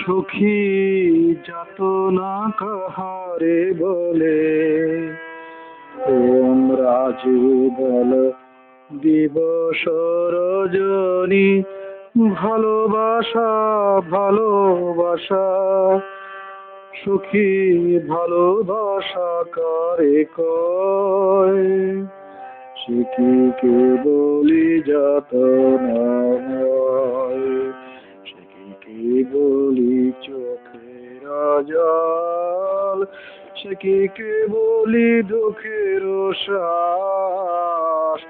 সখী যাতনা কাহারে বলে, তোমরা যুগল দিবস রজনী, ভালোবাসা ভালোবাসা সখী ভালোবাসা কারে কয়, সে কি কেবলি যাতনা হয়, সে কি কেবলি চোখের জল, সে কি কেবলি দুঃখের শ্বাস।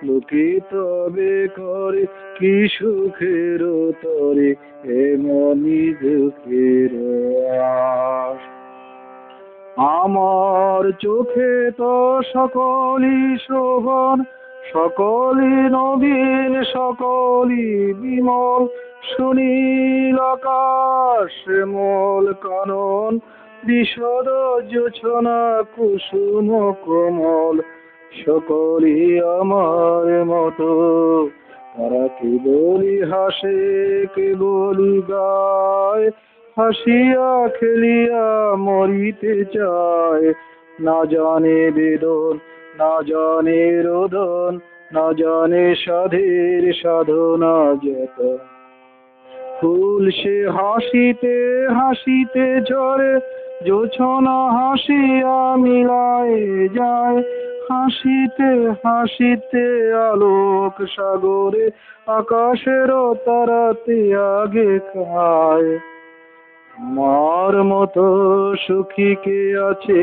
লোকে তবে করে কি সুখের তরে, এমনি দুঃখের আশ। আমার চোখে তো সকলই শোভন, সকলই নবীন, সকলই বিমল, সুনীল আকাশ শ্যামল কানন, বিশদ জোছনা কুসুম কোমল, সকলই আমার মতো। তারা কেবলই হাসে কেবলই গায়, হাসিয়া খেলিয়া মরিতে চায়। না জানে বেদন, না জানে রোদন, না জানে সাধের সাধনা যেত। ফুল সে হাসিতে হাসিতে ঝরে, জোছনা হাসিয়া মিলায় যায়। হাসিতে হাসিতে আলোক সাগরে, আকাশের তারাতে আগে খায়। আমার মতো সুখী কে আছে,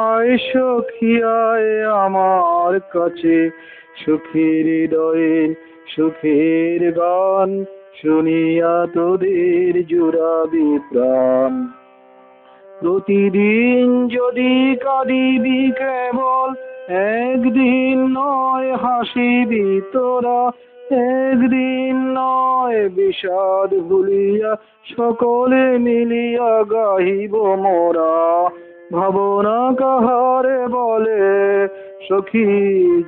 আয় সখী আয় আমার কাছে। সুখীর হৃদয়ে সুখের গান, শুনিয়া তোদের জুড়াবি প্রাণ। প্রতিদিন যদি কাঁদিবি কেবল, একদিন নয় হাসিবি তোরা। একদিন নয় বিষাদ ভুলিয়া, সকলে মিলিয়া গাহিব মোরা। ভাবনা কাহারে বলে, সখী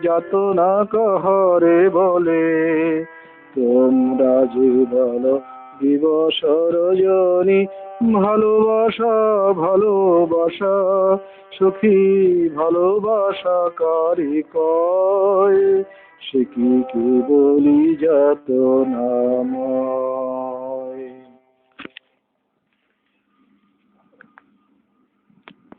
যাতনা কাহারে বলে। তোমরা যুগল দিবস রজনী, ভালোবাসা ভালোবাসা সখী ভালোবাসা কারে কয়, সে কি কেবলি যাতনা।